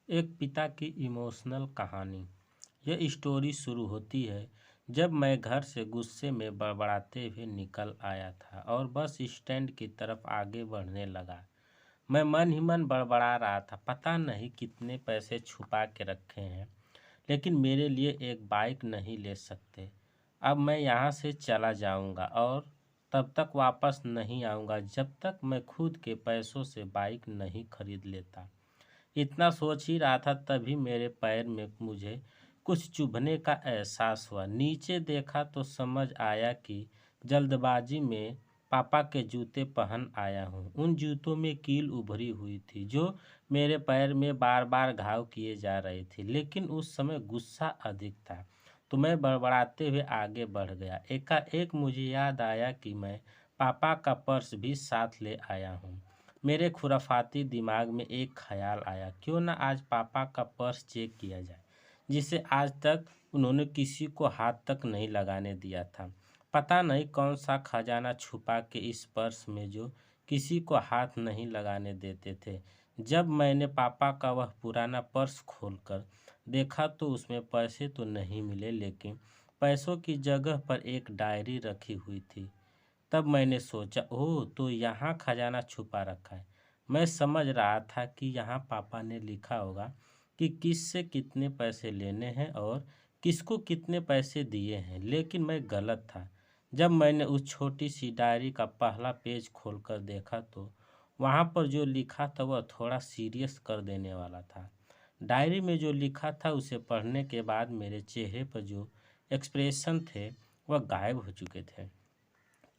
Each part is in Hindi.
एक पिता की इमोशनल कहानी। यह स्टोरी शुरू होती है जब मैं घर से गुस्से में बड़बड़ाते हुए निकल आया था और बस स्टैंड की तरफ आगे बढ़ने लगा। मैं मन ही मन बड़बड़ा रहा था, पता नहीं कितने पैसे छुपा के रखे हैं, लेकिन मेरे लिए एक बाइक नहीं ले सकते। अब मैं यहाँ से चला जाऊँगा और तब तक वापस नहीं आऊँगा जब तक मैं खुद के पैसों से बाइक नहीं खरीद लेता। इतना सोच ही रहा था तभी मेरे पैर में मुझे कुछ चुभने का एहसास हुआ। नीचे देखा तो समझ आया कि जल्दबाजी में पापा के जूते पहन आया हूँ। उन जूतों में कील उभरी हुई थी जो मेरे पैर में बार बार घाव किए जा रही थी, लेकिन उस समय गुस्सा अधिक था तो मैं बड़बड़ाते हुए आगे बढ़ गया। एकाएक मुझे याद आया कि मैं पापा का पर्स भी साथ ले आया हूँ। मेरे खुराफाती दिमाग में एक ख्याल आया, क्यों ना आज पापा का पर्स चेक किया जाए, जिसे आज तक उन्होंने किसी को हाथ तक नहीं लगाने दिया था। पता नहीं कौन सा खजाना छुपा के इस पर्स में जो किसी को हाथ नहीं लगाने देते थे। जब मैंने पापा का वह पुराना पर्स खोलकर देखा तो उसमें पैसे तो नहीं मिले, लेकिन पैसों की जगह पर एक डायरी रखी हुई थी। तब मैंने सोचा, ओह, तो यहाँ खजाना छुपा रखा है। मैं समझ रहा था कि यहाँ पापा ने लिखा होगा कि किससे कितने पैसे लेने हैं और किसको कितने पैसे दिए हैं, लेकिन मैं गलत था। जब मैंने उस छोटी सी डायरी का पहला पेज खोलकर देखा तो वहाँ पर जो लिखा था वह थोड़ा सीरियस कर देने वाला था। डायरी में जो लिखा था उसे पढ़ने के बाद मेरे चेहरे पर जो एक्सप्रेशन थे वह गायब हो चुके थे,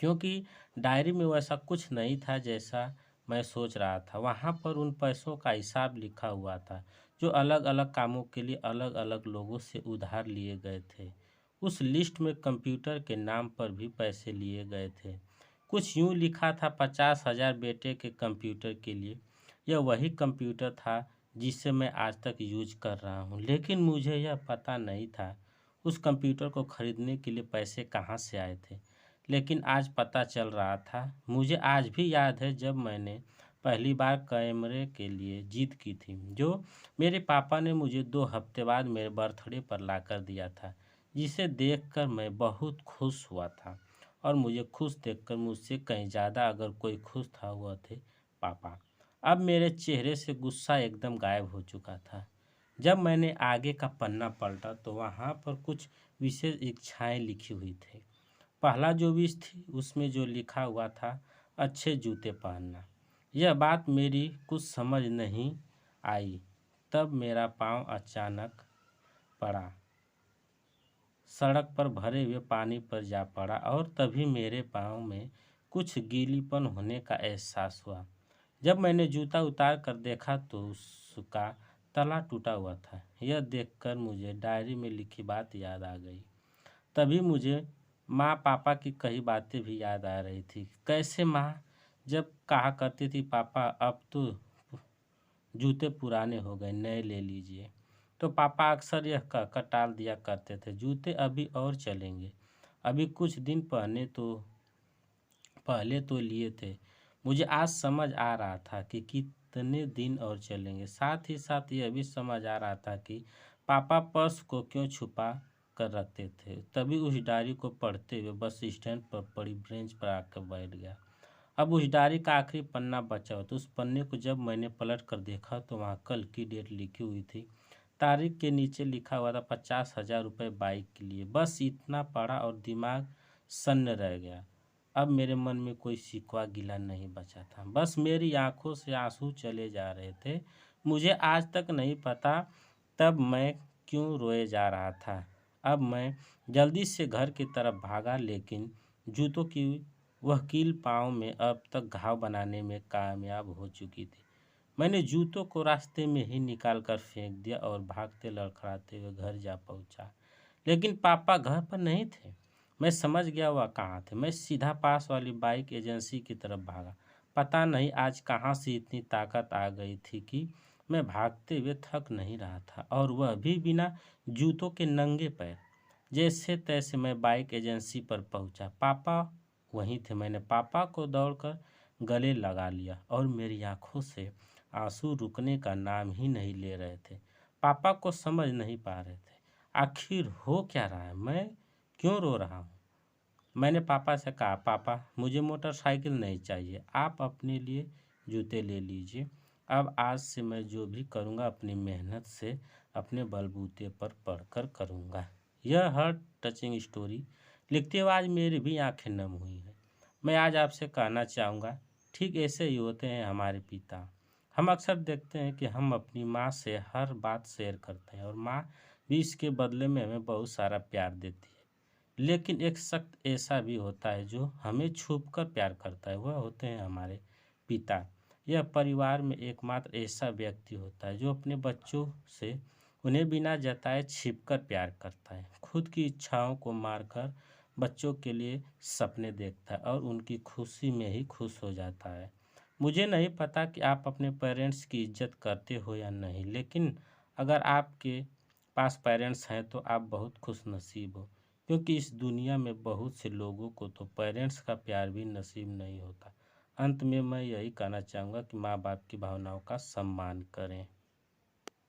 क्योंकि डायरी में वैसा कुछ नहीं था जैसा मैं सोच रहा था। वहाँ पर उन पैसों का हिसाब लिखा हुआ था जो अलग अलग कामों के लिए अलग अलग लोगों से उधार लिए गए थे। उस लिस्ट में कंप्यूटर के नाम पर भी पैसे लिए गए थे। कुछ यूँ लिखा था, 50,000 बेटे के कंप्यूटर के लिए। यह वही कंप्यूटर था जिसे मैं आज तक यूज कर रहा हूँ, लेकिन मुझे यह पता नहीं था उस कंप्यूटर को खरीदने के लिए पैसे कहाँ से आए थे। लेकिन आज पता चल रहा था। मुझे आज भी याद है जब मैंने पहली बार कैमरे के लिए जिद की थी, जो मेरे पापा ने मुझे 2 हफ्ते बाद मेरे बर्थडे पर ला कर दिया था, जिसे देखकर मैं बहुत खुश हुआ था। और मुझे खुश देखकर मुझसे कहीं ज़्यादा अगर कोई खुश था वह थे पापा। अब मेरे चेहरे से गुस्सा एकदम गायब हो चुका था। जब मैंने आगे का पन्ना पलटा तो वहाँ पर कुछ विशेष इच्छाएं लिखी हुई थी। पहला जो विश थी उसमें जो लिखा हुआ था, अच्छे जूते पहनना। यह बात मेरी कुछ समझ नहीं आई। तब मेरा पाँव अचानक पड़ा, सड़क पर भरे हुए पानी पर जा पड़ा और तभी मेरे पाँव में कुछ गीलीपन होने का एहसास हुआ। जब मैंने जूता उतार कर देखा तो उसका तला टूटा हुआ था। यह देखकर मुझे डायरी में लिखी बात याद आ गई। तभी मुझे माँ पापा की कही बातें भी याद आ रही थी। कैसे माँ जब कहा करती थी, पापा अब तो जूते पुराने हो गए, नए ले लीजिए, तो पापा अक्सर यह कहकर टाल दिया करते थे, जूते अभी और चलेंगे, अभी कुछ दिन पहले तो लिए थे। मुझे आज समझ आ रहा था कि कितने दिन और चलेंगे। साथ ही साथ यह भी समझ आ रहा था कि पापा पर्स को क्यों छुपा कर रखते थे। तभी उस डायरी को पढ़ते हुए बस स्टैंड पर पड़ी ब्रेंच पर आकर बैठ गया। अब उस डायरी का आखिरी पन्ना बचा हुआ, तो उस पन्ने को जब मैंने पलट कर देखा तो वहाँ कल की डेट लिखी हुई थी। तारीख के नीचे लिखा हुआ था 50,000 रुपये बाइक के लिए। बस इतना पढ़ा और दिमाग सन्न रह गया। अब मेरे मन में कोई शिकवा गिला नहीं बचा था, बस मेरी आंखों से आंसू चले जा रहे थे। मुझे आज तक नहीं पता तब मैं क्यों रोए जा रहा था। अब मैं जल्दी से घर की तरफ भागा, लेकिन जूतों की वह कील पाँव में अब तक घाव बनाने में कामयाब हो चुकी थी। मैंने जूतों को रास्ते में ही निकाल कर फेंक दिया और भागते लड़खड़ाते हुए घर जा पहुंचा। लेकिन पापा घर पर नहीं थे। मैं समझ गया वह कहाँ थे। मैं सीधा पास वाली बाइक एजेंसी की तरफ भागा। पता नहीं आज कहाँ से इतनी ताकत आ गई थी कि मैं भागते हुए थक नहीं रहा था, और वह भी बिना जूतों के नंगे पैर। जैसे तैसे मैं बाइक एजेंसी पर पहुंचा। पापा वहीं थे। मैंने पापा को दौड़कर गले लगा लिया और मेरी आंखों से आंसू रुकने का नाम ही नहीं ले रहे थे। पापा को समझ नहीं पा रहे थे, आखिर हो क्या रहा है, मैं क्यों रो रहा हूँ। मैंने पापा से कहा, पापा मुझे मोटरसाइकिल नहीं चाहिए, आप अपने लिए जूते ले लीजिए। अब आज से मैं जो भी करूँगा अपनी मेहनत से अपने बलबूते पर पढ़कर करूँगा। यह हार्ट टचिंग स्टोरी लिखते हुए आज मेरी भी आंखें नम हुई हैं। मैं आज आपसे कहना चाहूँगा, ठीक ऐसे ही होते हैं हमारे पिता। हम अक्सर देखते हैं कि हम अपनी माँ से हर बात शेयर करते हैं और माँ भी इसके बदले में हमें बहुत सारा प्यार देती है। लेकिन एक शख्स ऐसा भी होता है जो हमें छुपकर प्यार करता है, वह होते हैं हमारे पिता। यह परिवार में एकमात्र ऐसा व्यक्ति होता है जो अपने बच्चों से उन्हें बिना जताए छिपकर प्यार करता है, खुद की इच्छाओं को मारकर बच्चों के लिए सपने देखता है और उनकी खुशी में ही खुश हो जाता है। मुझे नहीं पता कि आप अपने पेरेंट्स की इज्जत करते हो या नहीं, लेकिन अगर आपके पास पेरेंट्स हैं तो आप बहुत खुशनसीब हो, क्योंकि इस दुनिया में बहुत से लोगों को तो पेरेंट्स का प्यार भी नसीब नहीं होता। अंत में मैं यही कहना चाहूँगा कि माँ बाप की भावनाओं का सम्मान करें।